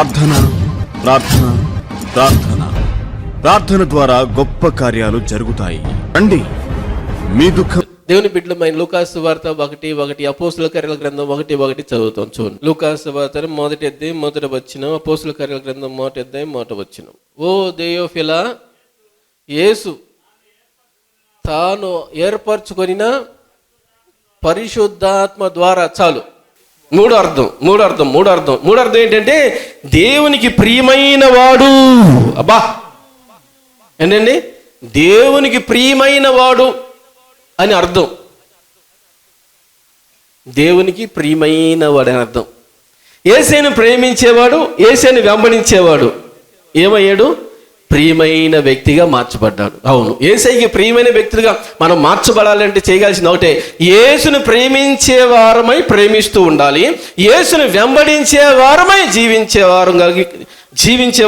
ప్రార్థన ప్రార్థన ప్రార్థన ప్రార్థన ద్వారా గొప్ప కార్యాలు జరుగుతాయి. రండి, మీ దుఃఖం. దేవుని బిడ్డలమైన లూకాసు వార్త 1:1, అపోస్తుల కార్యాల గ్రంథం 1:1 చదువుతాం. చూడండి, లూకాసు వార్త మొదటి వచనం, అపోస్తుల కార్యాల గ్రంథం 1:1 వచనం. ఓ దేయోఫిలా, యేసు తాను ఏర్పరచుకొనిన పరిశుద్ధాత్మ ద్వారా, చాలు. మూడో అర్థం ఏంటంటే దేవునికి ప్రియమైన వాడు. అబ్బా, ఏంటండి? దేవునికి ప్రియమైన వాడు అని అర్థం. దేవునికి ప్రియమైన వాడు అని అర్థం. యేసేను ప్రేమించేవాడు, యేసేను వెంబడించేవాడు ఏమయ్యాడు? ప్రియమైన వ్యక్తిగా మార్చబడ్డాడు. అవును, యేసయ్యకి ప్రియమైన వ్యక్తులుగా మనం మార్చబడాలంటే చేయగలిసిన ఒకటే, యేసును ప్రేమించే వారమై ప్రేమిస్తూ ఉండాలి, యేసును వెంబడించే వారమై జీవించే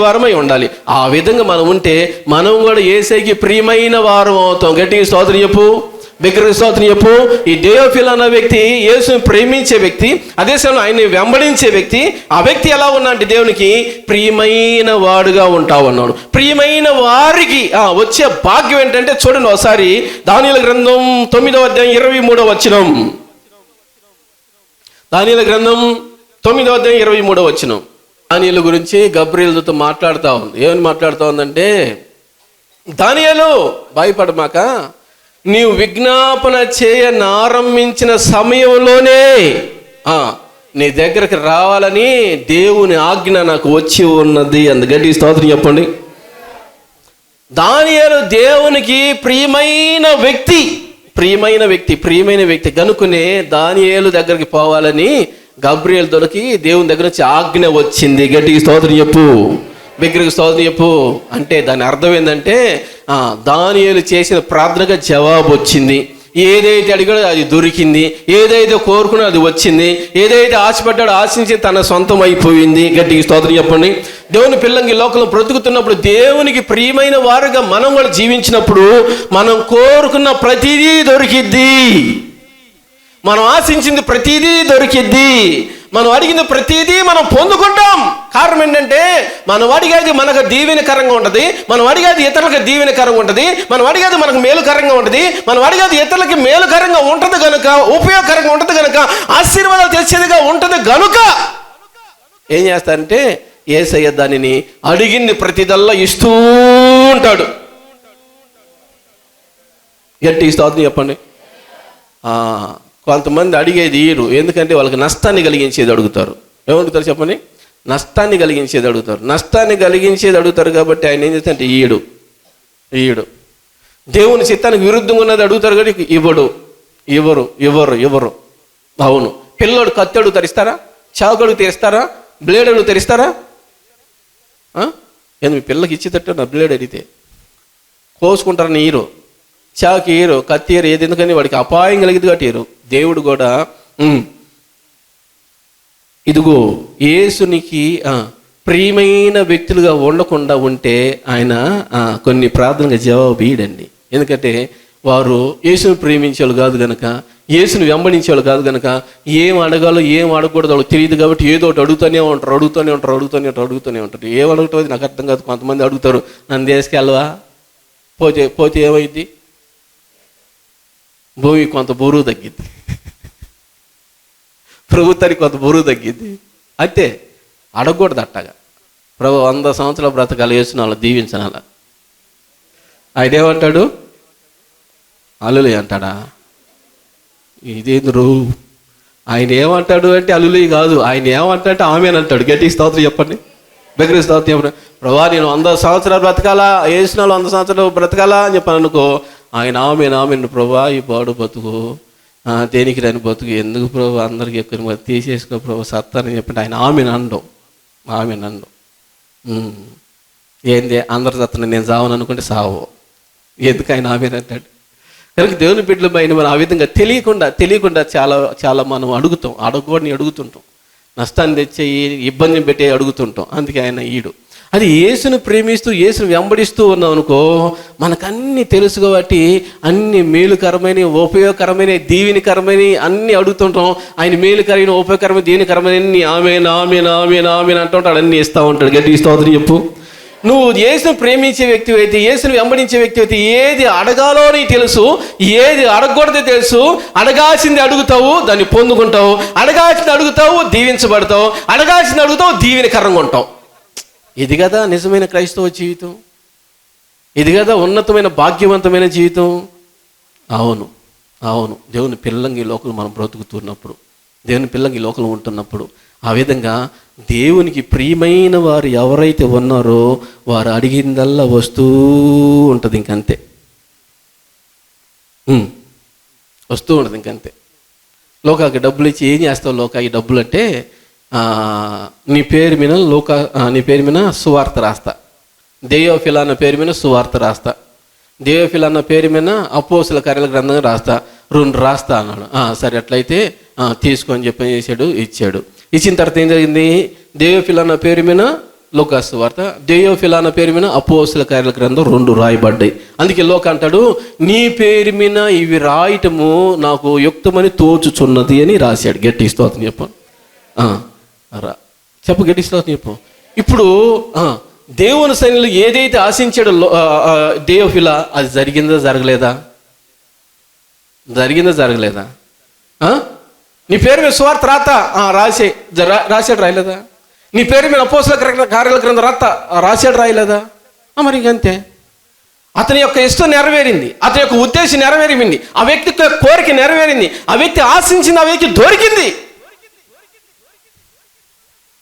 వారమై ఉండాలి. ఆ విధంగా మనం ఉంటే మనం కూడా యేసయ్యకి ప్రియమైన వారం అవుతాం. గట్టిగా స్తోత్రం చెప్పు, బిగ్గరగా స్తోత్రం చెప్పు. ఈ దేయోఫిలా అన్న వ్యక్తి యేసుని ప్రేమించే వ్యక్తి, అదే సమయంలో ఆయన్ని వెంబడించే వ్యక్తి. ఆ వ్యక్తి ఎలా ఉన్నా అంటే దేవునికి ప్రియమైన వాడుగా ఉంటావు అన్నాడు. ప్రియమైన వారికి వచ్చే భాగ్యం ఏంటంటే, చూడండి ఒకసారి దానియేలు గ్రంథం 9:23 వచనం. దానియేలు గ్రంథం 9:23 వచనం. దానియేలు గురించి గబ్రియేలు దూత మాట్లాడుతూ ఉంది. ఏమని మాట్లాడుతూ ఉందంటే, దానియేలు భయపడమాక, నీవు విజ్ఞాపన చేయనారంభించిన సమయంలోనే నీ దగ్గరికి రావాలని దేవుని ఆజ్ఞ నాకు వచ్చి ఉన్నది. గట్టి స్తోత్రం చెప్పండి. దానియేలు దేవునికి ప్రియమైన వ్యక్తి కనుకునే దానియేలు దగ్గరికి పోవాలని గబ్రియేలు దొరికి దేవుని దగ్గర నుంచి ఆజ్ఞ వచ్చింది. గట్టికి స్తోత్రం చెప్పు, బిగ్గరగా స్తోత్రం చెప్పు. అంటే దాని అర్థం ఏంటంటే, దానియేలు చేసిన ప్రార్థనగా జవాబు వచ్చింది. ఏదైతే అడిగాడో అది దొరికింది, ఏదైతే కోరుకున్నాడో అది వచ్చింది, ఏదైతే ఆశపడ్డాడో ఆశించి తన సొంతం అయిపోయింది. గట్టిగా స్తోత్రం చెప్పండి. దేవుని పిల్లలకి లోకంలో బ్రతుకుతున్నప్పుడు దేవునికి ప్రియమైన వారుగా మనం కూడా జీవించినప్పుడు మనం కోరుకున్న ప్రతిదీ దొరికిద్ది, మనం ఆశించింది ప్రతిదీ దొరికిద్ది, మనం అడిగింది ప్రతిదీ మనం పొందుకుంటాం. కారణం ఏంటంటే, మనం అడిగేది మనకు దీవెనకరంగా ఉంటుంది, మనం అడిగేది ఇతరులకు దీవెనకరంగా ఉంటుంది, మనం అడిగేది మనకు మేలుకరంగా ఉంటుంది, మనం అడిగేది ఇతరులకి మేలుకరంగా ఉంటుంది కనుక, ఉపయోగకరంగా ఉంటుంది కనుక, ఆశీర్వాదాలు తెచ్చేదిగా ఉంటుంది కనుక ఏం చేస్తారంటే, యేసయ్య దానిని అడిగింది ప్రతిదల్లా ఇస్తూ ఉంటాడు. గట్టి స్తోత్రం చెప్పండి. కొంతమంది అడిగేది ఈరు, ఎందుకంటే వాళ్ళకి నష్టాన్ని కలిగించేది అడుగుతారు. ఏమడుగుతారు చెప్పండి? నష్టాన్ని కలిగించేది అడుగుతారు. కాబట్టి ఆయన ఏం చేస్తారంటే ఈడు దేవుని చిత్తానికి విరుద్ధంగా ఉన్నది అడుగుతారు కాబట్టి ఇవ్వరు. అవును, పిల్లోడు కత్తి అడుగుతారు, ఇస్తారా? చాకు అడుగుతారు, ఇస్తారా? బ్లేడ్ అడుగుతారు, ఇస్తారా? మీ పిల్లకి ఇచ్చేటట్టు నా బ్లేడ్ అడిగితే కోసుకుంటారని ఈరు, చాకి ఈరు, కత్తి ఈరు, ఏది ఎందుకని వాడికి అపాయం కలిగింది కాబట్టి ఈరు. దేవుడు కూడా ఇదిగో యేసునికి ప్రియమైన వ్యక్తులుగా ఉండకుండా ఉంటే ఆయన కొన్ని ప్రార్థనగా జవాబు ఇయ్యడండి. ఎందుకంటే వారు యేసుని ప్రేమించేవాళ్ళు కాదు కనుక, యేసుని వెంబడించేవాళ్ళు కాదు కనుక, ఏం అడగాలో ఏం అడగకూడదు వాళ్ళకి తెలియదు కాబట్టి ఏదో ఒకటి అడుగుతూనే ఉంటారు. ఏం అడుగుతుంది నాకు అర్థం కాదు. కొంతమంది అడుగుతారు, నన్ను తీసుకెళ్ళవా? పోతే ఏమైంది? భూమి కొంత బరువు తగ్గింది, ప్రభుత్వానికి కొంత బరువు తగ్గింది. అంతే, అడగకూడదు అట్టగా. ప్రభు 100 సంవత్సరాలు బ్రతకాలు వేసిన వాళ్ళు దీవించాల. ఆయన ఏమంటాడు? హల్లెలూయా అంటాడా? ఇదేంద్రు ఆయన ఏమంటాడు అంటే హల్లెలూయా కాదు, ఆయన ఏమంటాడంటే ఆమేన్ అంటాడు. గట్టి స్తోత్రం చెప్పండి, బిగ్గరగా స్తోత్రం చెప్పండి. ప్రభా నేను 100 సంవత్సరాలు బ్రతకాలా, వేసిన వాళ్ళు 100 సంవత్సరాలు బ్రతకాలా అని చెప్పాను అనుకో, ఆయన ఆమెను ప్రభా ఈ పాడు బతుకు, దేనికి రాని బతుకు, ఎందుకు ప్రభు అందరికి ఎక్కువ తీసేసుకో ప్రభు సత్తారని చెప్పండి. ఆయన ఆమెను అండం. ఏంది అందరు సత్తను నేను సావను అనుకుంటే సావు, ఎందుకు ఆయన ఆమెను అంటాడు? కనుక దేవుని బిడ్డల పైన మనం ఆ విధంగా తెలియకుండా చాలా మనం అడగకూడని అడుగుతుంటాం, నష్టాన్ని తెచ్చే ఇబ్బందిని పెట్టే అడుగుతుంటాం. అందుకే ఆయన ఈడు. అది యేసును ప్రేమిస్తూ యేసును వెంబడిస్తూ ఉన్నాం అనుకో, మనకు అన్నీ తెలుసు కాబట్టి అన్ని మేలుకరమైన, ఉపయోగకరమైన, దీవెనకరమైన అన్నీ అడుగుతుంటాం. ఆయన మేలుకరమైన, ఉపయోగకరమైన, దీవెనకరమైన ఆమేన్ ఆమేన్ ఆమేన్ ఆమేన్ అంటుంటాడు, అన్నీ ఇస్తూ ఉంటాడు. గట్టి స్తోత్రం చెప్పు. నువ్వు యేసును ప్రేమించే వ్యక్తి అయితే, యేసును వెంబడించే వ్యక్తి అయితే, ఏది అడగాలో నీకు తెలుసు, ఏది అడగకూడదో తెలుసు. అడగాల్సింది అడుగుతావు, దాన్ని పొందుకుంటావు. అడగాల్సింది అడుగుతావు, దీవించబడతావు. అడగాల్సింది అడుగుతావు, దీవెనకరంగా ఉంటావు. ఇది కదా నిజమైన క్రైస్తవ జీవితం. ఇది కదా ఉన్నతమైన భాగ్యవంతమైన జీవితం. అవును అవును, దేవుని పిల్లంగా ఈ లోకంలో మనం బ్రతుకుతున్నప్పుడు, దేవుని పిల్లంగా ఈ లోకంలో ఉంటున్నప్పుడు, ఆ విధంగా దేవునికి ప్రియమైన వారు ఎవరైతే ఉన్నారో వారు అడిగిందల్లా వస్తూ ఉంటుంది. ఇంకంతే, వస్తూ ఉంటుంది ఇంకంతే. లోకాకి డబ్బులు ఇచ్చి ఏం చేస్తావు లోకా ఈ డబ్బులు అంటే, నీ పేరు మీద నీ పేరు మీద సువార్త రాస్తా, దేయోఫిలా అన్న పేరు మీద సువార్త రాస్తా, దేయోఫిలా అన్న పేరు మీద అపోస్తుల కార్యాల గ్రంథంగా రాస్తా, 2 రాస్తా అన్నాడు. సరే అట్లయితే తీసుకొని చెప్పని చేశాడు, ఇచ్చాడు. ఇచ్చిన తర్వాత ఏం జరిగింది, దేయోఫిలా అన్న పేరు మీద లూకా సువార్త, దేయోఫిలా అన్న పేరు మీద అపోస్తుల కార్యాల గ్రంథం 2 రాయబడ్డాయి. అందుకే లోక అంటాడు, నీ పేరు మీద ఇవి రాయటము నాకు యుక్తమని తోచుచున్నది అని రాశాడు. గట్టి స్తోత్రం చెప్పు. చెప్పు, గట్టి స్తోత్రం చెప్పు. ఇప్పుడు దేవుని సన్నిధిలో ఏదైతే ఆశించాడో దేయోఫిలా, అది జరిగిందా జరగలేదా? జరిగిందా జరగలేదా? నీ పేరు మీద సువార్త రాశాడు రాయలేదా? నీ పేరు మీద అపోస్తుల కార్యాల గ్రంథం రాశాడు రాయలేదా? మరి ఇంకంతే. అతని యొక్క ఇష్టం నెరవేరింది, అతని యొక్క ఉద్దేశం నెరవేరింది, ఆ వ్యక్తి యొక్క కోరిక నెరవేరింది, ఆ వ్యక్తి ఆశించింది ఆ వ్యక్తి దొరికింది.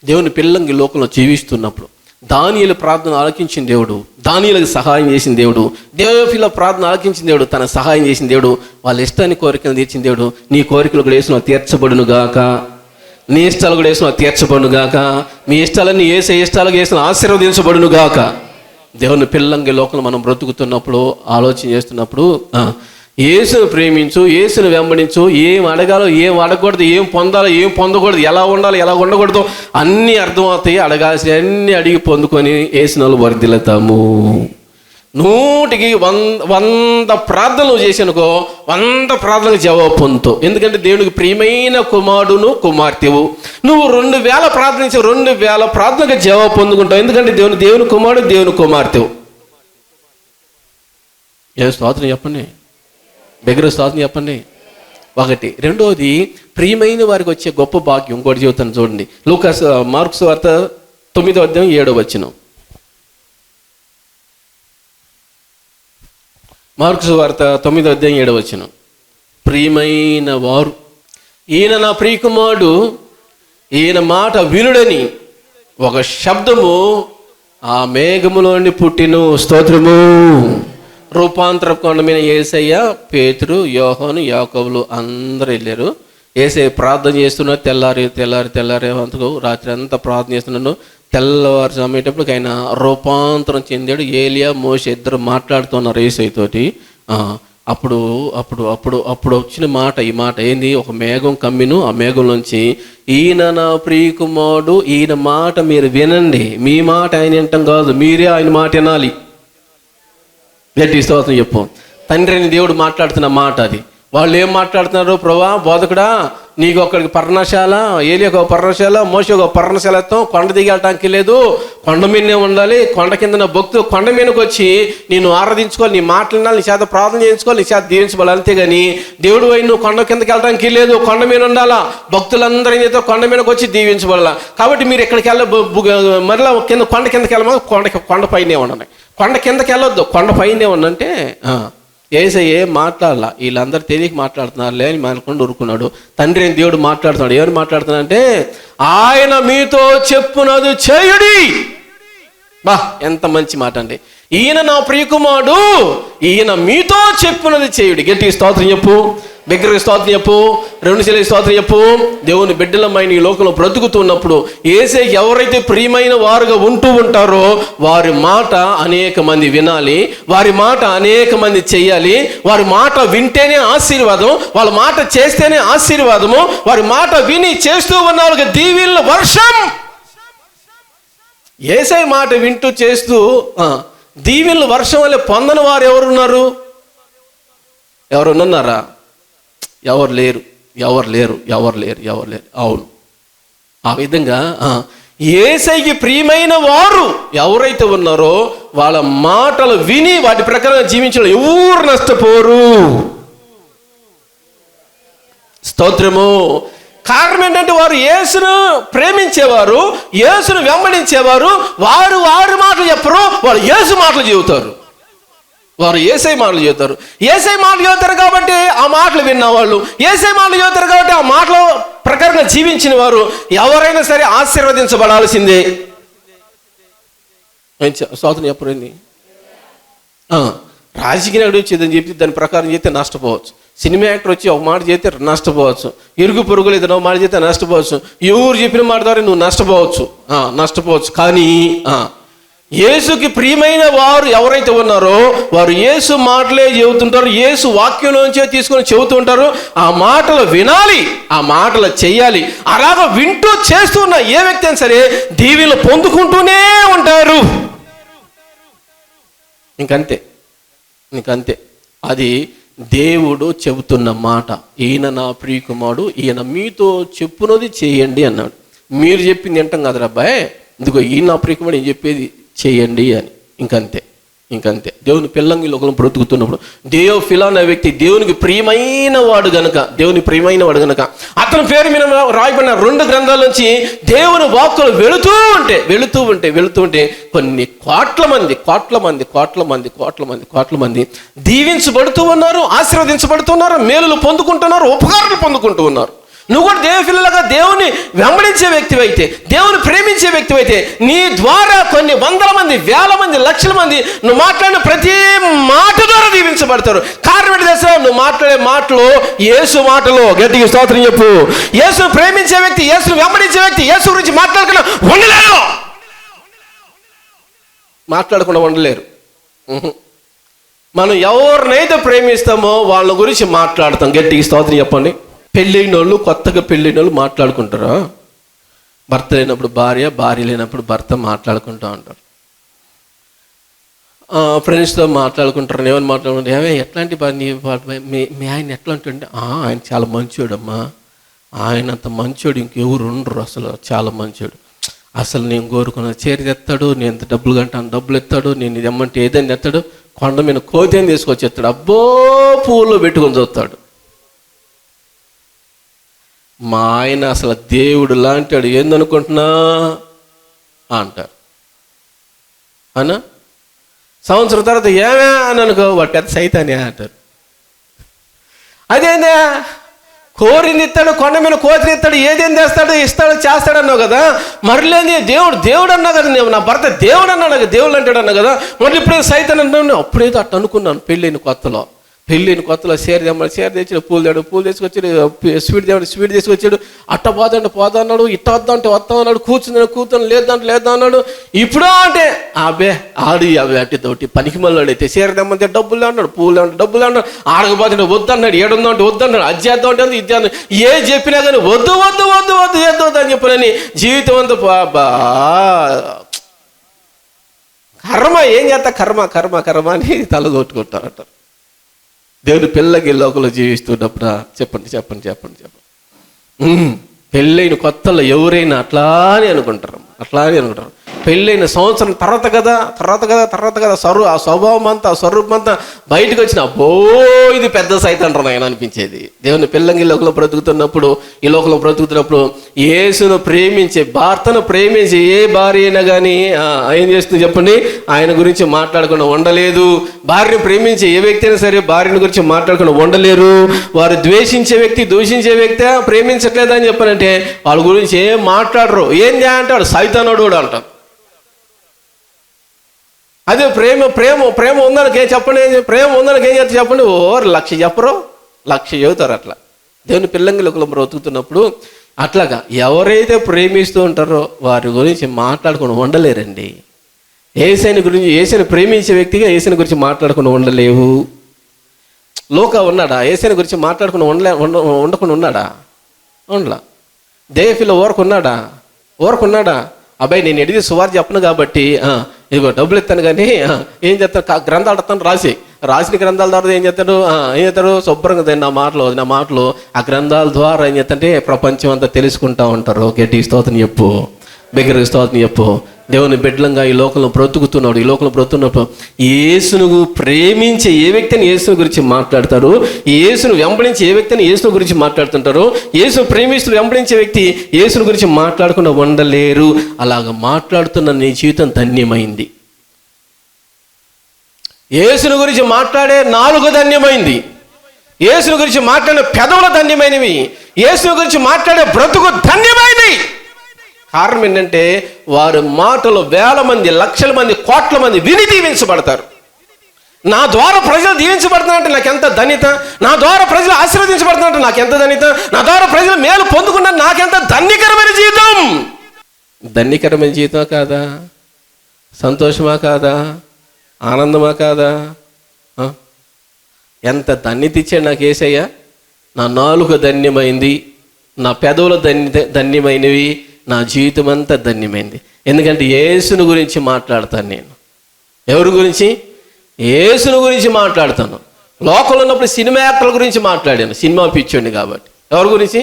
దేవుని పిల్లంగా ఈ లోకంలో జీవిస్తున్నప్పుడు దానియేలు ప్రార్థన ఆలకించిన దేవుడు, దానియేలుకు సహాయం చేసిన దేవుడు, దేయోఫిలా ప్రార్థన ఆలకించిన దేవుడు, తన సహాయం చేసిన దేవుడు, వాళ్ళ ఇష్టాన్ని కోరికలు తీర్చిన దేవుడు. నీ కోరికలు కూడా వేసిన తీర్చబడును గాక, నీ ఇష్టాలు కూడా వేసిన తీర్చబడును గాక, మీ ఇష్టాలన్నీ వేసే ఇష్టాలకు వేసిన ఆశీర్వదించబడును గాక. దేవుని పిల్లంగా లోకంలో మనం బ్రతుకుతున్నప్పుడు, ఆలోచన చేస్తున్నప్పుడు, యేసును ప్రేమించు, యేసును వెంబడించు. ఏం అడగాలో, ఏం అడగకూడదు, ఏం పొందాలో, ఏం పొందకూడదు, ఎలా ఉండాలో, ఎలా ఉండకూడదు అన్నీ అర్థమవుతాయి. అడగాల్సిన అన్నీ అడిగి పొందుకొని యేసునాలు వర్ధిల్లుతాము. 100కి 100 ప్రార్థనలు చేసానుకో, 100 ప్రార్థనలకు జవాబు పొందుతావు. ఎందుకంటే దేవునికి ప్రియమైన కుమారుడును కుమార్తెవు. నువ్వు 2000 ప్రార్థనించి 2000 ప్రార్థనలకు జవాబు పొందుకుంటావు. ఎందుకంటే దేవుని కుమారుడు, దేవుని కుమార్తెవు. ఏ స్తోత్రం చెప్పండి, దగ్గర స్తోత్రం చెప్పండి. ఒకటి. రెండోది, ప్రియమైన వారికి వచ్చే గొప్ప భాగ్యం ఇంకోటి చెబుతాను చూడండి. మార్కు సువార్త 9వ అధ్యాయం 7వ వచనం. మార్కు సువార్త 9వ అధ్యాయం 7వ వచనం. ప్రియమైన వారు, ఈయన నా ప్రియకుమారుడు, ఈయన మాట వినుడని ఒక శబ్దము ఆ మేఘములోని పుట్టిను. స్తోత్రము. రూపాంతర కొండ మీద యేసయ్య, పేతురు, యోహాను, యాకోబులు అందరూ వెళ్ళారు. యేసయ్య ప్రార్థన చేస్తున్నారు. తెల్లారి అంతకు రాత్రి అంతా ప్రార్థన చేస్తున్నాను. తెల్లవారు సమయేటప్పుడు ఆయన రూపాంతరం చెందాడు. ఏలియా, మోషే ఇద్దరు మాట్లాడుతున్నారు యేసయ్య తోటి. అప్పుడు అప్పుడు అప్పుడు అప్పుడు వచ్చిన మాట, ఈ మాట ఏంది, ఒక మేఘం కమ్మిను. ఆ మేఘంలోంచి, ఈయన నా ప్రియకుమారుడు, ఈయన మాట మీరు వినండి. మీ మాట ఆయన వినటం కాదు, మీరే ఆయన మాట వినాలి. గట్టి స్తోత్రం చెప్పు. తండ్రి అని దేవుడు మాట్లాడుతున్న మాట అది. వాళ్ళు ఏం మాట్లాడుతున్నారు, ప్రభా బోధకుడా నీకు ఒకరికి పర్ణశాల, ఏలియాకు ఒక పర్ణశాల, మోషేకు ఒక పర్ణశాలతో కొండ దిగి వెళ్ళటానికి లేదు, కొండ మీదనే ఉండాలి. కొండ కింద నా భక్తులు కొండ మీదకి వచ్చి నేను ఆరాధించుకోవాలి, నీ మాటలు వినాలి, నీ చేత ప్రార్థన చేయించుకోవాలి, నీ చేత దీవించుకోవాలి. అంతేగాని దేవుడు అయి నువ్వు కొండ కిందకి వెళ్ళడానికి లేదు, కొండ మీద ఉండాలా. భక్తులందరూ ఏదైతే కొండ మీదకి వచ్చి దీవించబడాలా. కాబట్టి మీరు ఎక్కడికి మరలా కొండ కిందకి వెళ్ళమని కొండ పైనే ఉండండి. కొండ కిందకి వెళ్ళొద్దు, కొండ పైనే ఉండంటే యేసయ్య ఏం మాట్లాడాల, వీళ్ళందరూ తెలియక మాట్లాడుతున్నారులే అని మనకుండా ఊరుకున్నాడు. తండ్రి అని దేవుడు మాట్లాడుతున్నాడు. ఎవరు మాట్లాడుతున్నాడంటే, ఆయన మీతో చెప్పునది చేయుడి. బా, ఎంత మంచి మాట అండి. ఈయన నా ప్రియకుమారుడు, ఈయన మీతో చెప్పునది చేయుడి. గట్టి స్తోత్రం చెప్పు, బిగ్గరగా స్తోత్రం చెప్పు, 2 చెల్లి స్తోత్రం చెప్పు. దేవుని బిడ్డలమైన ఈ లోకంలో బ్రతుకుతున్నప్పుడు యేసయ్యకి ఎవరైతే ప్రియమైన వారుగా ఉంటూ ఉంటారో వారి మాట అనేక మంది వినాలి, వారి మాట అనేక మంది చెయ్యాలి. వారి మాట వింటేనే ఆశీర్వాదం, వాళ్ళ మాట చేస్తేనే ఆశీర్వాదము. వారి మాట విని చేస్తూ ఉన్న వాళ్ళకి దీవెనల వర్షం. యేసయ్య మాట వింటూ చేస్తూ దీవెనలు వర్షం వల్ల పొందని వారు ఎవరున్నారు? ఎవరున్నారా? ఎవరు లేరు. అవును, ఆ విధంగా యేసయ్యకి ప్రియమైన వారు ఎవరైతే ఉన్నారో వాళ్ళ మాటలు విని వాటి ప్రకారం జీవించడం ఎవరు నష్టపోరు. స్తోత్రము. కారణం ఏంటంటే వారు యేసును ప్రేమించేవారు, యేసును వెంబడించేవారు. వారు మాటలు చెప్పరు, వారు యేసు మాటలు చెబుతారు. వారు యేసయ్య మాటలు చెబుతారు. యేసయ్య మాటలు చెబుతారు కాబట్టి ఆ మాటలు విన్నవాళ్ళు, యేసయ్య మాటలు చెబుతారు కాబట్టి ఆ మాటల ప్రకారంగా జీవించిన వారు ఎవరైనా సరే ఆశీర్వదించబడాల్సిందే. స్వాతంత్రం చెప్పండి. రాజకీయ నాయకుడు వచ్చేదని చెప్పి దాని ప్రకారం చేస్తే నష్టపోవచ్చు. సినిమా యాక్టర్ వచ్చి ఒక మాట చేస్తే నష్టపోవచ్చు. ఇరుగు పొరుగులు ఏదైనా మాట చేస్తే నష్టపోవచ్చు. ఎవరు చెప్పిన మాట ద్వారా నువ్వు నష్టపోవచ్చు. కానీ యేసుకి ప్రియమైన వారు ఎవరైతే ఉన్నారో వారు యేసు మాటలే చెబుతుంటారు, యేసు వాక్యంలోంచే తీసుకొని చెబుతూ ఉంటారు. ఆ మాటలు వినాలి, ఆ మాటలు చెయ్యాలి. అలాగ వింటూ చేస్తున్న ఏ వ్యక్తి అయినా సరే దీవెనలు పొందుకుంటూనే ఉంటారు. ఇంకంతే. అది దేవుడు చెబుతున్న మాట. ఈయన నా ప్రియకుమారుడు, ఈయన మీతో చెప్పునది చేయండి అన్నాడు. మీరు చెప్పింది వింటాం కదరా అబ్బాయి, ఇదిగో ఈయన నా ప్రియకుమారుడు ఏం చెప్పేది చేయండి అని. ఇంకంతే. దేవుని పిల్లంగి లోకంలో బ్రతుకుతున్నప్పుడు థియోఫిలా అనే వ్యక్తి దేవునికి ప్రియమైన వాడు గనక అతని పేరు మీద రాయబడిన 2 గ్రంథాల నుంచి దేవుని వాక్కులు వెళుతూ ఉంటే కొన్ని కోట్ల మంది దీవించబడుతూ ఉన్నారు, ఆశీర్వదించబడుతున్నారు, మేలులు పొందుకుంటున్నారు, ఉపకారాలు పొందుకుంటూ ఉన్నారు. నువ్వు కూడా దేవ పిల్లలుగా దేవుని వెంబడించే వ్యక్తి అయితే, దేవుని ప్రేమించే వ్యక్తి అయితే నీ ద్వారా కొన్ని వందల మంది, వేల మంది, లక్షల మంది నువ్వు మాట్లాడిన ప్రతి మాట ద్వారా దీవించబడతారు. కారణం ఏంటి తెలుసా? నువ్వు మాట్లాడే మాటలు యేసు మాటలు. గట్టిగా స్తోత్రం చెప్పు. యేసును ప్రేమించే వ్యక్తి, యేసును వెంబడించే వ్యక్తి యేసు గురించి మాట్లాడకుండా ఉండలేరు. మనం ఎవరినైతే ప్రేమిస్తామో వాళ్ళ గురించి మాట్లాడతాం. గట్టిగా స్తోత్రం చెప్పండి. కొత్తగా పెళ్ళైన వాళ్ళు మాట్లాడుకుంటారా? భర్త లేనప్పుడు భార్య లేనప్పుడు భర్త మాట్లాడుకుంటూ ఉంటారు. ఫ్రెండ్స్తో మాట్లాడుకుంటారు. ఏమని మాట్లాడుకుంటారు? ఏమే ఎట్లాంటి మీ ఆయన ఎట్లా ఉంటుండే? ఆయన చాలా మంచోడమ్మా, ఆయన అంత మంచోడు ఇంకెవరు ఉండరు, అసలు చాలా మంచోడు. అసలు నేను కోరుకున్న చీర తెస్తాడు, నేను ఎంత డబ్బులు కంటాను డబ్బులు ఎత్తాడు, నేను ఇది ఎమ్మంటే ఏదైనా ఎత్తాడు, కొండ మీద కోతేని తీసుకొచ్చి ఎత్తాడు, అబ్బో పువ్వులో పెట్టుకొని చూస్తాడు. మా ఆయన అసలు దేవుడు లాంటాడు, ఏందనుకుంటున్నా అంటారు. అనా సంవత్సరం తర్వాత ఏమే అని అనుకో, వాడు పెద్ద సైతానే అంటారు. అదేందా కోరింది ఇస్తాడు, కొండ మీద కోతిని ఇస్తాడు, ఏదేం చేస్తాడు అన్నావు కదా, మరలేని దేవుడు అన్నా కదా, నా భర్త దేవుడు అన్నాడు కదా, దేవుడు అంటాడు అన్నా కదా, మళ్ళీ ఇప్పుడే సైతాన్ అంటున్నాను. అప్పుడేదో అట్ట అనుకున్నాను. పెళ్ళైన కొత్తలో చీర తెచ్చాడు, పూలు తీసుకొచ్చాడు, స్వీట్ తీసుకొచ్చాడు, అట్ట పోతా అన్నాడు, ఇట్ట వద్దా అంటే వస్తా అన్నాడు, కూర్చుని లేదా అన్నాడు. ఇప్పుడు అంటే అబ్బే అవి తోటి పనికి మళ్ళీ చీర తెమ్మంటే డబ్బులు అన్నాడు, పూలు అంటే డబ్బులు అన్నాడు, ఆడకపోతే వద్దన్నాడు, ఏడుందో అంటే వద్దన్నాడు, అది చేద్దాం అంటే ఇది చేద్దాం, ఏ చెప్పినా కానీ వద్దు అని చెప్పనని జీవితం అంతా కర్మ. ఏం చేస్తా కర్మ అని తల కొట్టుకుంటారంటారు. దేవుని పిల్లకి లోకంలో జీవిస్తున్నప్పుడు చెప్పండి. పెళ్ళైన కొత్తలో ఎవరైనా అట్లానే అనుకుంటారు. పెళ్ళైన సంవత్సరం తర్వాత కదా ఆ స్వభావం అంతా, ఆ స్వరూపం అంతా బయటకు వచ్చిన అబ్బో ఇది పెద్ద సైతాన్ ఆయన అనిపించేది. దేవుని పిల్లంగి లోకంలో బ్రతుకుతున్నప్పుడు, ఈ లోకంలో బ్రతుకుతున్నప్పుడు యేసును ప్రేమించే, భర్తను ప్రేమించే ఏ భార్య అయినా కానీ ఏం చేస్తుంది చెప్పండి? ఆయన గురించి మాట్లాడకుండా ఉండలేదు. భార్యను ప్రేమించే ఏ వ్యక్తి అయినా సరే భార్యను గురించి మాట్లాడకుండా ఉండలేరు. వారు ద్వేషించే వ్యక్తి, దూషించే వ్యక్తి ప్రేమించట్లేదని చెప్పారంటే వాళ్ళ గురించి ఏం మాట్లాడరు. ఏం చేయాలంటాడు? సైతానుడు అంటారు. అదే ప్రేమ ఉందనకి ఏం చెప్పండి, ప్రేమ ఉందనకి ఏం చేస్తారు చెప్పండి? 1,00,000 చెప్పరు, 1,00,000 చెబుతారు. అట్లా దేవుని పిల్లంగి లోకంలో బ్రతుకుతున్నప్పుడు అట్లాగా ఎవరైతే ప్రేమిస్తూ ఉంటారో వారి గురించి మాట్లాడుకుని ఉండలేరండి. యేసుని ప్రేమించే వ్యక్తిగా యేసుని గురించి మాట్లాడుకుని ఉండలేవు. ఉన్నాడా యేసుని గురించి మాట్లాడుకుని ఉండకుండా ఉన్నాడా? ఉండలా. దేఫీలో ఊరకున్నాడా? అబ్బాయి నేను ఎడిది సువార్త చెప్పను కాబట్టి ఇదిగో డబ్బులు ఇస్తాను కానీ ఏం చేస్తాను, గ్రంథాలు అడతాను రాసిన గ్రంథాల ద్వారా ఏం చేస్తాడు శుభ్రంగా నా మాటలు ఆ గ్రంథాల ద్వారా ఏం చేస్తాంటే ప్రపంచం అంతా తెలుసుకుంటా ఉంటారు. గట్టి స్తోత్రం చెప్పు, బిగ్గరగా స్తోత్రం చెప్పు. దేవుని బిడ్డలంగా ఈ లోకంలో బ్రతుకుతున్నప్పుడు యేసును ప్రేమించే ఏ వ్యక్తిని యేసుని గురించి మాట్లాడతారు, యేసును వెంబడించే ఏ వ్యక్తిని యేసుని గురించి మాట్లాడుతుంటారు, యేసును ప్రేమిస్తూ వెంబడించే వ్యక్తి యేసుని గురించి మాట్లాడకుండా ఉండలేరు. అలాగ మాట్లాడుతున్న నీ జీవితం ధన్యమైంది. యేసుని గురించి మాట్లాడే నాలుగు ధన్యమైంది, యేసుని గురించి మాట్లాడే పెదవుల ధన్యమైనవి, యేసుని గురించి మాట్లాడే బ్రతుకు ధన్యమైనది. కారణం ఏంటంటే వారి మాటలు వేల మంది, లక్షల మంది, కోట్ల మంది విని దీవించబడతారు. నా ద్వారా ప్రజలు దీవించబడుతున్నారంటే నాకు ఎంత ధన్యత, నా ద్వారా ప్రజలు ఆశీర్వదించబడుతున్నారంటే నాకు ఎంత ధన్యత, నా ద్వారా ప్రజలు మేలు పొందుకున్నా నాకెంత ధన్యకరమైన జీవితం. ధన్యకరమైన జీవితమా కాదా? సంతోషమా కాదా? ఆనందమా కాదా? ఎంత ధన్యత ఇచ్చాడు నాకు యేసయ్య. నా నాలుక ధన్యమైంది, నా పెదవులు ధన్యమైనవి, నా జీవితం అంతా ధన్యమైంది. ఎందుకంటే యేసుని గురించి మాట్లాడతాను నేను. ఎవరి గురించి? యేసుని గురించి మాట్లాడతాను. లోకంలో ఉన్నప్పుడు సినిమా యాక్టర్ల గురించి మాట్లాడాను, సినిమా పిచ్చోండి కాబట్టి. ఎవరి గురించి?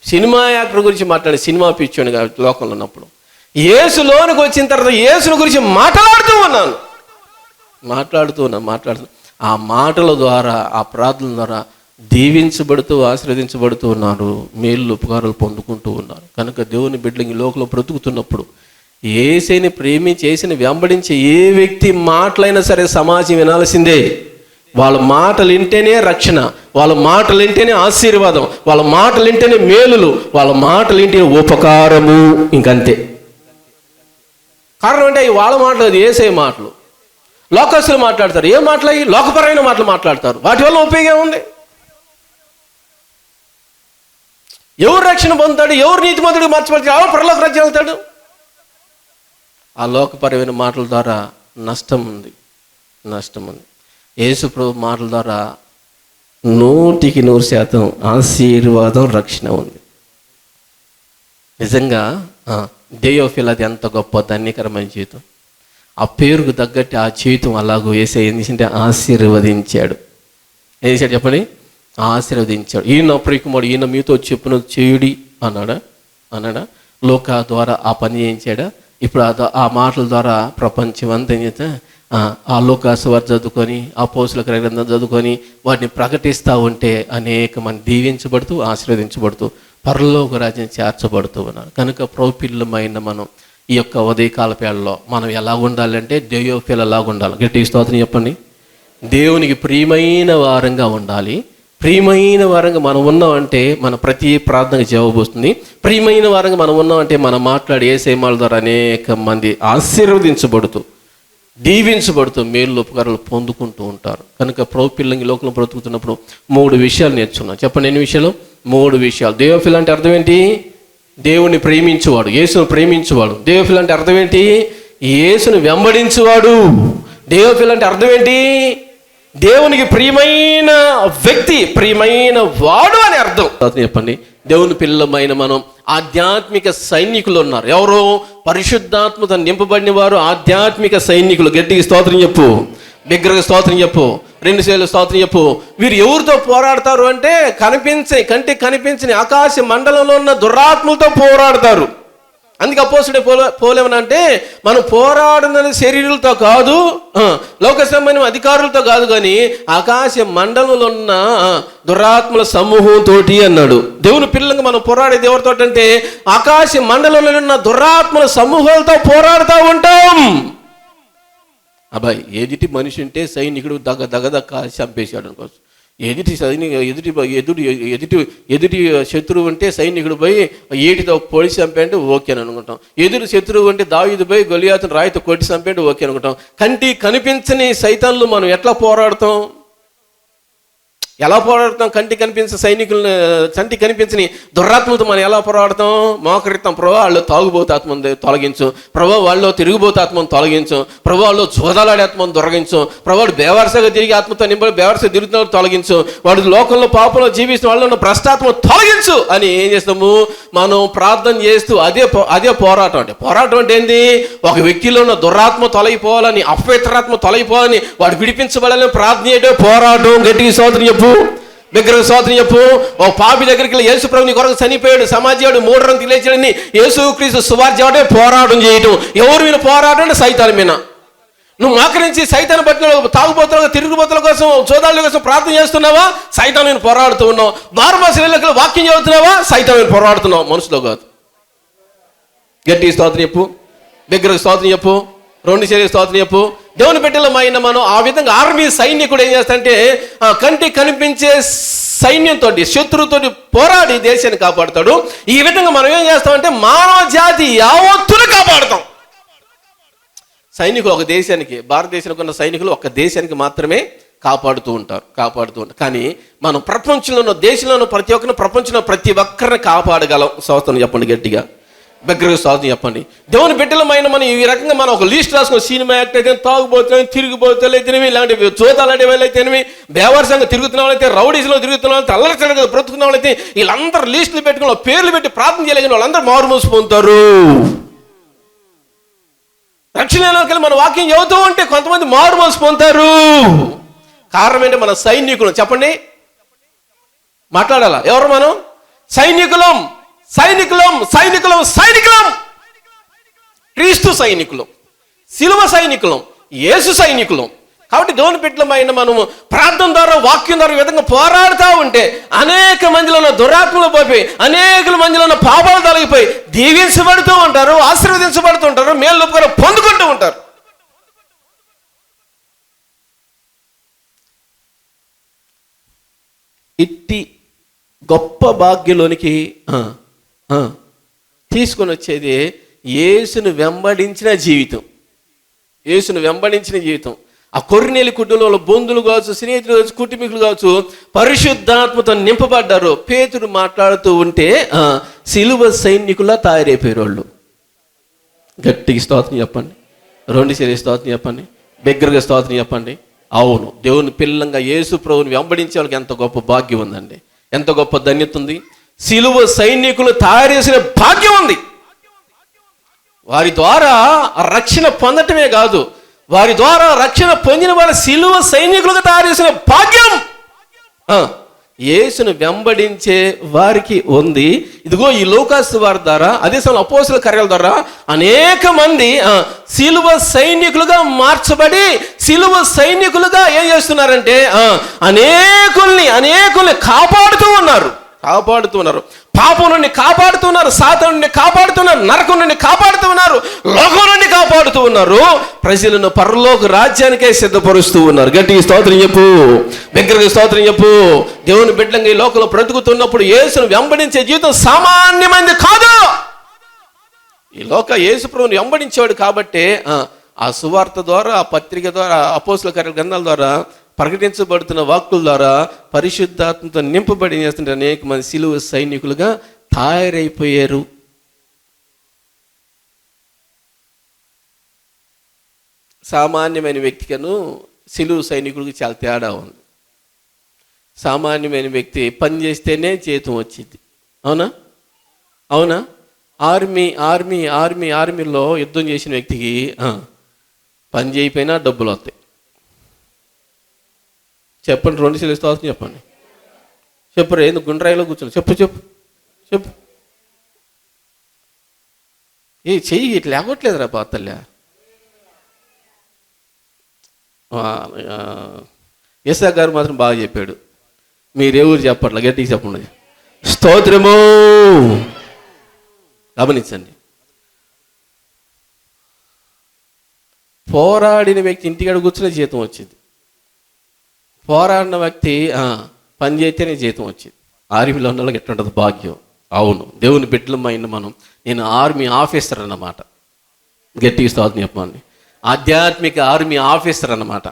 సినిమా యాక్టర్ గురించి మాట్లాడాను, సినిమా పిచ్చోండి కాబట్టి. లోకంలో ఉన్నప్పుడు యేసులోనికి వచ్చిన తర్వాత యేసుని గురించి మాట్లాడుతూ ఉన్నాను. ఆ మాటల ద్వారా, ఆ ప్రార్థనల ద్వారా దీవించబడుతూ ఆశీర్వదించబడుతూ ఉన్నారు, మేలు ఉపకారాలు పొందుకుంటూ ఉన్నారు. కనుక దేవుని బిడ్డలు ఈ లోకంలో బ్రతుకుతున్నప్పుడు యేసుని ప్రేమించి యేసుని వెంబడించే ఏ వ్యక్తి మాటలైనా సరే సమాజం వినాల్సిందే. వాళ్ళ మాటలు వింటేనే రక్షణ, వాళ్ళ మాటలు వింటేనే ఆశీర్వాదం, వాళ్ళ మాటలు వింటేనే మేలులు, వాళ్ళ మాటలు వింటేనే ఉపకారము. ఇంకంతే. కారణం అంటే వాళ్ళ మాటలు, అది యేసే మాటలు. లోకస్తులు మాట్లాడతారు, ఏం మాటలు? లోకపరమైన మాటలు మాట్లాడతారు. వాటి వల్ల ఉపయోగం ఉంది? ఎవరు రక్షణ పొందుతాడు? ఎవరు నీతిమంతుడికి మార్చబడతాడు? ఎవరు పరలోక రాజ్యం వెళ్తాడు? ఆ లోకపరమైన మాటల ద్వారా నష్టం ఉంది. యేసు ప్రభు మాటల ద్వారా 100% ఆశీర్వాదం, రక్షణ ఉంది. నిజంగా దేయోఫిల్ అది ఎంత గొప్ప ధన్యకరమైన జీవితం. ఆ పేరుకు తగ్గట్టు ఆ జీవితం అలాగూ యేసయ్య ఏం చేసింటే ఆశీర్వదించాడు. ఏం చేశాడు చెప్పండి? ఆశీర్వదించాడు. ఈయన ప్రియకుమారుడు, ఈయన మీతో చెప్పున చేయుడి అన్నాడా? లోక ద్వారా ఆ పని చేయించాడా? ఇప్పుడు ఆ మాటల ద్వారా ప్రపంచం అంతా ఏం చేస్తే ఆ లోకాసువార్త చదువుకొని, ఆ అపోస్తుల గ్రంథం చదువుకొని వాటిని ప్రకటిస్తూ ఉంటే అనేక మంది దీవించబడుతూ ఆశీర్వదించబడుతూ పరలోక రాజ్యం చేర్చబడుతూ ఉన్నారు. కనుక ప్రౌపిల్లమైన మనం ఈ యొక్క ఉదయకాల పేళలో మనం ఎలా ఉండాలంటే దేయోఫిల్ లాగా ఉండాలి. గట్టి స్తోత్రం చెప్పండి. దేవునికి ప్రియమైన వారంగా ఉండాలి. ప్రియమైన వారంగా మనం ఉన్నామంటే మన ప్రతి ప్రార్థనకు జవాబు వస్తుంది. ప్రియమైన వారంగా మనం ఉన్నామంటే మనం మాట్లాడే యేసయ్య ద్వారా అనేక మంది ఆశీర్వదించబడుతూ దీవించబడుతూ మేలు ఉపకారాలు పొందుకుంటూ ఉంటారు. కనుక పిల్లలకి లోకంలో బ్రతుకుతున్నప్పుడు 3 విషయాలు నేర్చుకున్నాం. చెప్పండి, ఎన్ని విషయాలు? 3 విషయాలు. దేయోఫిల్ అంటే అర్థం ఏంటి? దేవుణ్ణి ప్రేమించువాడు, యేసును ప్రేమించువాడు. దేయోఫిల్ అంటే అర్థం ఏంటి? యేసును వెంబడించువాడు. దేయోఫిల్ అంటే అర్థం ఏంటి? దేవునికి ప్రియమైన వ్యక్తి, ప్రియమైన వాడు అని అర్థం. చెప్పండి. దేవుని పిల్లలమైన మనం ఆధ్యాత్మిక సైనికులు ఉన్నారు. ఎవరు? పరిశుద్ధాత్మతో నింపబడిన వారు ఆధ్యాత్మిక సైనికులు. గట్టిగా స్తోత్రం చెప్పు, బిగ్గరగా స్తోత్రం చెప్పు, 2 సార్లు స్తోత్రం చెప్పు. వీరు ఎవరితో పోరాడతారు అంటే కంటికి కనిపించని ఆకాశ మండలంలో ఉన్న దురాత్మలతో పోరాడతారు. అందుకే అపోస్తుడే పోలేమనంటే మనం పోరాడున్నది శరీరులతో కాదు, లోక సంబంధమైన అధికారులతో కాదు, కానీ ఆకాశ మండలంలో ఉన్న దురాత్మల సమూహంతో అన్నాడు. దేవుని పిల్లలకు మనం పోరాడేది ఎవరితో అంటే ఆకాశ మండలంలో ఉన్న దురాత్మల సమూహాలతో పోరాడుతూ ఉంటాం. అబ్బాయి, ఎదుటి మనిషి ఉంటే సైనికుడు దగదగ చంపేశాడు అనుకోవచ్చు. ఎదుటి శత్రువు ఉంటే సైనికుడు పోయి ఏటితో పొడిచి చంపేంటే ఓకే అని అనుకుంటాం. ఎదురు శత్రువు అంటే దావీదు పోయి గొలియాతును రాయితో కొట్టి చంపేంటే ఓకే అనుకుంటాం. కంటికి కనిపించని సైతాన్లు మనం ఎట్లా పోరాడతాం? ఎలా పోరాడతాం? కంటికి కనిపించే సైనికులను, కంటికి కనిపించని దురాత్మతో మనం ఎలా పోరాడతాం? మోకరిస్తాం, ప్రభా వాళ్ళు తాగుబోతు ఆత్మను తొలగించు, ప్రభా వాళ్ళు తిరుగుబోతు ఆత్మను తొలగించు, ప్రభా వాళ్ళు జోదాలాడే ఆత్మను తొలగించు, ప్రభా వాడు బేవర్సగా తిరిగి ఆత్మతో నింపడి బేవర్సగా తిరుగుతున్న తొలగించు, వాడు లోకంలో పాపంలో జీవిస్తున్న వాళ్ళు ఉన్న భ్రష్టాత్మ తొలగించు అని ఏం చేస్తాము? మనం ప్రార్థన చేస్తూ అదే పోరాటం. అంటే పోరాటం అంటే ఏంది? ఒక వ్యక్తిలో ఉన్న దురాత్మ తొలగిపోవాలని, అపవిత్రాత్మ తొలగిపోవాలని, వాడు విడిపించబడాలని ప్రార్థన చేయడం పోరాటం. గట్టిగా స్తోత్రం చెప్పు, విగ్రహ స్తోత్రం చెప్పు. ఒక పాపి దగ్గరికి వెళ్ళి యేసు ప్రభు నీ కొరకు చనిపోయాడు, సమాజాడు, 3 రోజులు లేచాడని యేసుక్రీస్తు సువార్త పోరాటం చేయటం. ఎవరి మీద పోరాటం అంటే సైతాన్ మీద. నువ్వు మోకరించి సైతాన్ని పట్టిన తాగుబోతుల, తిరుగుబోతుల కోసం, చోదాల కోసం ప్రార్థన చేస్తున్నావా? సైతాన్ మీద పోరాడుతూ ఉన్నావు. బారమాసలకు వాక్యం చదువుతున్నావా? సైతాన్ మీద పోరాడుతున్నావు, మనుషులో కాదు. గట్టి స్తోత్రం చెప్పు, విగ్రహ స్తోత్రం చెప్పు, 2 శరీర స్తోత్రం చెప్పు. దేవుని బిడ్డలమైన మనం ఆ విధంగా ఆర్మీ సైనికుడు ఏం చేస్తాడంటే కంటికి కనిపించే సైన్యంతో, శత్రువుతో పోరాడి దేశాన్ని కాపాడుతాడు. ఈ విధంగా మనం ఏం చేస్తామంటే మానవ జాతి యావత్తును కాపాడుతాం. సైనికులు ఒక దేశానికి, భారతదేశానికి ఉన్న సైనికులు ఒక దేశానికి మాత్రమే కాపాడుతూ ఉంటారు. కానీ మనం ప్రపంచంలో ఉన్న, దేశంలో ఉన్న ప్రతి ఒక్కరిని, ప్రపంచంలో ప్రతి ఒక్కరిని కాపాడగలం. స్తోత్రం చెప్పండి గట్టిగా, బిగ్గరగా స్తోత్రం చెప్పండి. దేవుని బిడ్డలమైన మనం ఈ రకంగా మనం ఒక లిస్ట్ రాసుకుని, సినిమా యాక్ట్ అయితే, తాగుబోతున్నా, తిరిగిపోతులు అయితేనేవి, ఇలాంటివి చూతాలాంటి వాళ్ళు అయితేనేవి, బేవర్సంగా తిరుగుతున్న వాళ్ళైతే, రౌడీస్లో తిరుగుతున్న వాళ్ళైతే, అల్లరిచల్లగా బ్రతుకున్న వాళ్ళైతే, వీళ్ళందరూ లిస్టులు పెట్టుకుని పేర్లు పెట్టి ప్రార్థన చేయలేని వాళ్ళందరూ మారు మోసిపోతారు. రక్షణలోకి వెళ్ళి మన వాక్యం చదువుతూ ఉంటే కొంతమంది మారు మోసిపోతారు. కారణం ఏంటి? మన సైనికులు. చెప్పండి, మాట్లాడాలా? ఎవరు మనం? సైనికులం, సైనికులం, సైనికులం, సైనికులం. క్రీస్తు సైనికులం, శిలువ సైనికులం, యేసు సైనికులం. కాబట్టి దేవుని బిడ్డలమైన మనము ప్రార్థన ద్వారా, వాక్యం ద్వారా ఈ విధంగా పోరాడుతూ ఉంటే అనేక మందిలో ఉన్న దురాత్మలు పోయి, అనేక మందిలో ఉన్న పాపాలు తొలగిపోయి దీవించబడుతూ ఉంటారు, ఆశీర్వదించబడుతూ ఉంటారు, మేలు పొందుకుంటూ ఉంటారు. ఇట్టి గొప్ప భాగ్యంలోనికి తీసుకొని వచ్చేది యేసును వెంబడించిన జీవితం. యేసును వెంబడించిన జీవితం. ఆ కొర్నేలి కుటుంబంలో బంధువులు కావచ్చు, స్నేహితులు కావచ్చు, కుటుంబీకులు కావచ్చు, పరిశుద్ధాత్మతో నింపబడ్డారు. పేతురు మాట్లాడుతూ ఉంటే సిలువ సైనికులా తయారైపోయారు వాళ్ళు. గట్టిగా స్తోత్రం చెప్పండి, 2 శరీర స్తోత్రం చెప్పండి, బిగ్గరగా స్తోత్రం చెప్పండి. అవును, దేవుని పిల్లంగా యేసు ప్రభువుని వెంబడించే వాళ్ళకి ఎంత గొప్ప భాగ్యం ఉందండి, ఎంత గొప్ప ధన్యత ఉంది. సిలువ సైనికులు తయారు చేసిన భాగ్యం ఉంది. వారి ద్వారా రక్షణ పొందటమే కాదు, వారి ద్వారా రక్షణ పొందిన వాళ్ళ సిలువ సైనికులుగా తయారు చేసిన భాగ్యం యేసును వెంబడించే వారికి ఉంది. ఇదిగో ఈ లూకాసు వారి ద్వారా, అదే సమయంలో అపోస్తలుల కార్యాల ద్వారా అనేక మంది సిలువ సైనికులుగా మార్చబడి, సిలువ సైనికులుగా ఏం చేస్తున్నారంటే అనేకుల్ని కాపాడుతూ ఉన్నారు. పాపం నుండి కాపాడుతున్నారు, సాతాను నుండి కాపాడుతున్నారు, నరకం నుండి కాపాడుతున్నారు, లోకం నుండి కాపాడుతూ ఉన్నారు, ప్రజలను పరలోక రాజ్యానికే సిద్ధపరుస్తూ ఉన్నారు. గట్టిగా స్తోత్రం చెప్పు, బిగ్గరగా స్తోత్రం చెప్పు. దేవుని బిడ్డలంగా ఈ లోకంలో బ్రతుకుతున్నప్పుడు యేసును వెంబడించే జీవితం సామాన్యమైనది కాదు. ఈ యేసు ప్రభువుని వెంబడించేవాడు కాబట్టే ఆ సువార్త ద్వారా, ఆ పత్రిక ద్వారా, అపోస్తలుల కార్యాల గ్రంథాల ద్వారా ప్రకటించబడుతున్న వాక్కుల ద్వారా పరిశుద్ధాత్మతో నింపబడి చేస్తుంటే అనేక మంది సిలువ సైనికులుగా తయారైపోయారు. సామాన్యమైన వ్యక్తికను సిలువ సైనికుడికి చాలా తేడా ఉంది. సామాన్యమైన వ్యక్తి పని చేస్తేనే జీతం వచ్చింది. అవునా? ఆర్మీలో యుద్ధం చేసిన వ్యక్తికి పని చేయకపోయినా డబ్బులు వస్తాయి. చెప్పండి, 2 శరీర స్తోత్రం చెప్పండి. చెప్పరు, ఎందుకు గుండ్రాయిలో కూర్చొని చెప్పు. ఏ చెయ్యి ఇట్లా లేవట్లేదురా పాతల్లా. ఎస్ఆర్ గారు మాత్రం బాగా చెప్పాడు. మీరే ఊరు చెప్పట్లా, గట్టిగా చెప్పండి. స్తోత్రము. గమనించండి, పోరాడిన వ్యక్తి ఇంటికాడ కూర్చునే జీతం వచ్చింది. పోరాడిన వ్యక్తి పని చేస్తేనే జీతం వచ్చింది. ఆర్మీలో ఉన్న వాళ్ళకి ఎట్లుంటుంది భాగ్యం. అవును, దేవుని బిడ్డలమైన మనం, నేను ఆర్మీ ఆఫీసర్ అన్నమాట. గట్టిగా స్తోత్రం చెప్పండి. ఆధ్యాత్మిక ఆర్మీ ఆఫీసర్ అన్నమాట.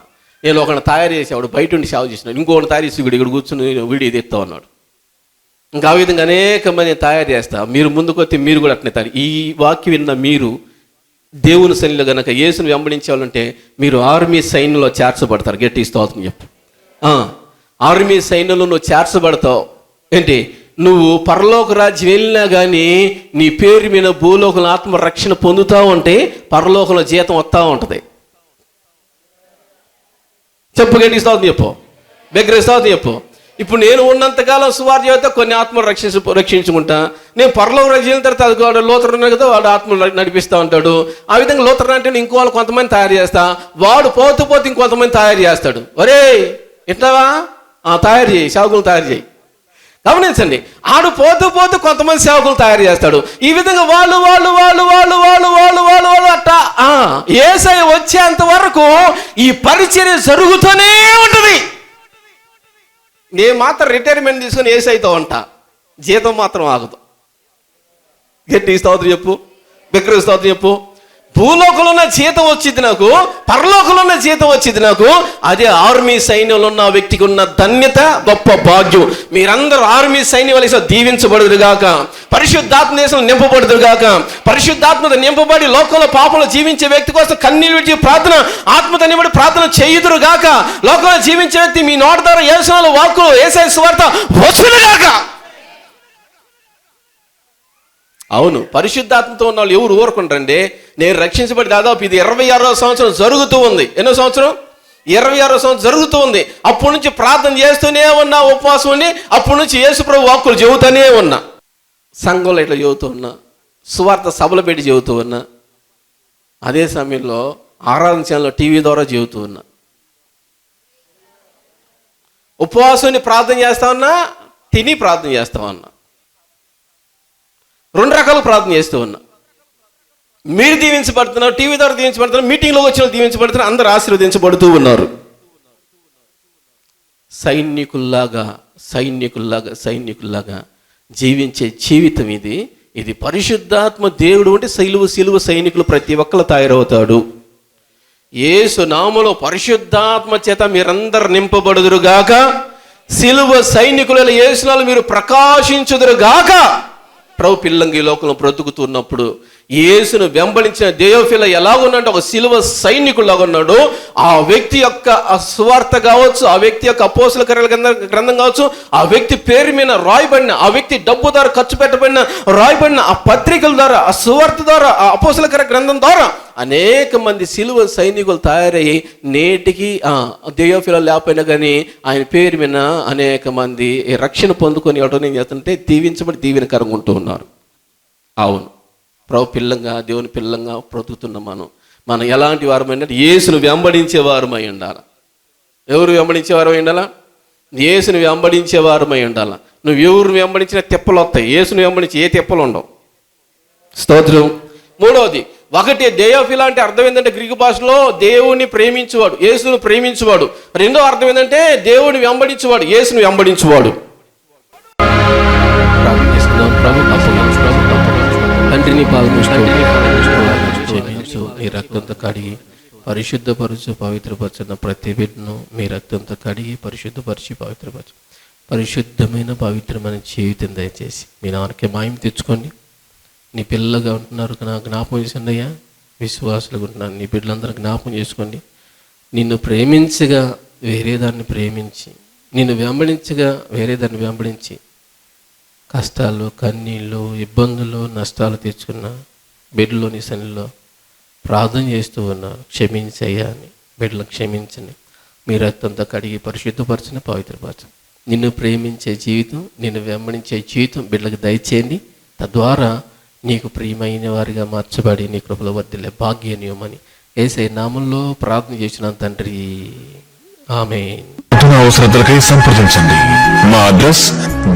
నేను ఒకరిని తయారు చేసేవాడు బయట ఉండి సేవ చేసినాడు, ఇంకొకటి తయారు చేసి ఇక్కడ కూర్చుని వీడియో తీస్తా ఉన్నాడు. ఇంకా ఆ విధంగా అనేక మంది తయారు చేస్తా. మీరు ముందుకు వస్తే మీరు కూడా అట్నే తయారు. ఈ వాక్యం విన్న మీరు దేవుని సైన్యంలో కనుక యేసును వెంబడించే వాళ్ళంటే మీరు ఆర్మీ సైన్యంలో చేర్చబడతారు. గట్టి స్తోత్రం చెప్పు. ఆర్మీ సైన్యంలో నువ్వు చేర్చబడతావు. ఏంటి, నువ్వు పరలోక రాజ్యం వెళ్ళినా కానీ నీ పేరు మీద భూలోకంలో ఆత్మ రక్షణ పొందుతావు అంటే పరలోకంలో జీతం వస్తూ ఉంటుంది. చెప్పు, గట్టి స్తోత్రం చెప్పు, దగ్గర స్తోత్రం చెప్పు. ఇప్పుడు నేను ఉన్నంతకాలం సువార్త చేస్తే కొన్ని ఆత్మలు రక్షించుకుంటా. నేను పరలోక రాజ్యం తర్వాత అది వాడు లోతరు ఉన్నాడు కదా, వాడు ఆత్మలు నడిపిస్తూ ఉంటాడు. ఆ విధంగా లోతరు అంటే ఇంకో వాళ్ళు కొంతమంది తయారు చేస్తా, వాడు పోతూ ఇంకొంతమంది తయారు చేస్తాడు. ఒరే ఇట్లావా తయారు చేయి, సేవకులు తయారు చేయి. గమనించండి, ఆడు పోతూ కొంతమంది సేవకులు తయారు చేస్తాడు. ఈ విధంగా వాళ్ళు అట్టా యేసయ్య వచ్చేంత వరకు ఈ పరిచర్య జరుగుతూనే ఉంటుంది. నేను మాత్రం రిటైర్మెంట్ తీసుకొని యేసయ్యతో ఉంటా, జీతం మాత్రం ఆగదు. గట్టి స్తోత్రం చెప్పు, బిగ్గరగా స్తోత్రం చెప్పు. భూలోకంలో ఉన్న జీతం వచ్చింది నాకు, పరలోకంలో ఉన్న జీతం వచ్చింది నాకు. అదే ఆర్మీ సైన్యంలో ఉన్న వ్యక్తికి ఉన్న ధన్యత, గొప్ప భాగ్యం. మీరందరూ ఆర్మీ సైన్యం వలె దీవించబడుదురుగాక, పరిశుద్ధాత్మ దేశంలో నింపబడుదురుగాక. పరిశుద్ధాత్మత నింపబడి లోకంలో పాపంలో జీవించే వ్యక్తి కోసం కన్నీళ్ళు విడిచి ప్రార్థన, ఆత్మతో నింపబడి ప్రార్థన చేయుదురుగాక. లోకంలో జీవించే వ్యక్తి మీ నోటి ద్వారా యేసునామములో వాక్కులు, యేసయ్య సువార్త వచ్చునుగాక. అవును, పరిశుద్ధాత్మతో ఉన్న వాళ్ళు ఎవరు ఊరుకుంటారండి? నేను రక్షించబడి దాదాపు ఇది 26వ సంవత్సరం జరుగుతూ ఉంది. ఎన్నో సంవత్సరం? 26వ సంవత్సరం జరుగుతూ ఉంది. అప్పటి నుంచి ప్రార్థన చేస్తూనే ఉన్నా, ఉపవాసం ఉండి అప్పటి నుంచి యేసుప్రభు వాక్కులు చెబుతూనే ఉన్నా, సంఘంలో ఇట్లా చెబుతూ ఉన్నా, సువార్త సభలు పెట్టి చెబుతూ ఉన్నా, అదే సమయంలో ఆరాధన ఛానల్లో టీవీ ద్వారా చెబుతూ ఉన్నా, ఉపవాసాన్ని ప్రార్థన చేస్తా ఉన్నా, తిని ప్రార్థన చేస్తా ఉన్నా, 2 రకాలు ప్రార్థన చేస్తూ ఉన్నా. మీరు దీవించబడుతున్నారు, టీవీ ద్వారా దీవించబడుతున్నారు, మీటింగ్లో వచ్చిన దీవించబడుతున్నారు, అందరూ ఆశీర్వదించబడుతూ ఉన్నారు. సైనికుల్లాగా జీవించే జీవితం ఇది పరిశుద్ధాత్మ దేవుడు అంటే సిలువ సైనికులు ప్రతి ఒక్కరు తయారవుతాడు. యేసు నామములో పరిశుద్ధాత్మ చేత మీరందరూ నింపబడుదురుగాక. సిలువ సైనికుల యేసునామములో మీరు ప్రకాశించుదురుగాక. ప్రభు పిల్లంగా ఈ లోకంలో బ్రతుకుతున్నప్పుడు యేసును వెంబడించిన దేయోఫిల ఎలా ఉన్నాడు? ఒక సిలువ సైనికులాగా ఉన్నాడు. ఆ వ్యక్తి యొక్క సువార్త కావచ్చు, ఆ వ్యక్తి యొక్క అపోస్తల కార్యాల గ్రంథం కావచ్చు, ఆ వ్యక్తి పేరు మీద రాయబడిన, ఆ వ్యక్తి డబ్బు ద్వారా ఖర్చు పెట్టబడిన రాయబడిన ఆ పత్రికల ద్వారా, ఆ సువార్త ద్వారా, ఆ అపోస్తల కార్య గ్రంథం ద్వారా అనేక మంది సిలువ సైనికులు తయారయ్యి నేటికి దేయోఫిల లేకపోయినా కానీ ఆయన పేరు మీద అనేక మంది రక్షణ పొందుకొని ఎవటో ఏం చేస్తుంటే దీవించబడి దీవెనకరంగా ఉంటూ ఉన్నారు. అవును, ప్రభు పిల్లంగా, దేవుని పిల్లంగా బ్రతుకుతున్న మనం ఎలాంటి వారమైనా యేసును వెంబడించే వారమై ఉండాలి. ఎవరు వెంబడించే వారమై ఉండాలా? యేసును వెంబడించే వారమై ఉండాలా. నువ్వు ఎవరు వెంబడించిన తెప్పలు వస్తాయి, యేసును వెంబడించి ఏ తెప్పలు ఉండవు. స్తోత్రం. మూడవది, ఒకటి దేయోఫిలా అంటే అర్థం ఏంటంటే గ్రీకు భాషలో దేవుని ప్రేమించువాడు, యేసును ప్రేమించువాడు. రెండో అర్థం ఏంటంటే దేవుని వెంబడించువాడు, యేసును వెంబడించువాడు. తండ్రిని నీ రక్తంతో కడిగి పరిశుద్ధపరచు, పవిత్రపరచున్న ప్రతి బిడ్డను మీ రక్తంతో కడిగి పరిశుద్ధపరిచి పవిత్రపరచు. పరిశుద్ధమైన పవిత్రమైన జీవితం దయచేసి మీ నాన్నకి మాయం తెచ్చుకోండి. నీ పిల్లలుగా ఉంటున్నారు, జ్ఞాపకం చేసండి అయ్యా. విశ్వాసులుగా ఉంటున్నారు, నీ బిడ్డలందరూ జ్ఞాపకం చేసుకోండి. నిన్ను ప్రేమించగా వేరేదాన్ని ప్రేమించి, నిన్ను వెంబడించగా వేరేదాన్ని వెంబడించి కష్టాలు, కన్నీళ్ళు, ఇబ్బందులు, నష్టాలు తెచ్చుకున్న బిడ్డలోని సన్నిలో ప్రార్థన చేస్తూ ఉన్నారు. క్షమించయ్యా అని బిడ్డలను క్షమించండి. మీ రక్తంతో కడిగి పరిశుద్ధపరచని పవిత్రపరచండి. నిన్ను ప్రేమించే జీవితం, నిన్ను వెంబడించే జీవితం బిడ్డలకు దయచేయండి. తద్వారా నీకు ప్రియమైన వారిగా మార్చబడి నీ కృపలో వర్ధిల్లే భాగ్యనియమని యేసయ్య నామములో ప్రార్థన చేసిన తండ్రి, ఆమేన్. అవసరతలకై సంప్రదించండి. మా అడ్రస్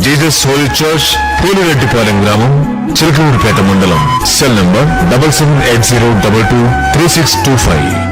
జీసస్ హోలీ చర్చ్, పూలిరెడ్డిపాలెం గ్రామం, చిలకలూరుపేట మండలం. Cell number 7780223625.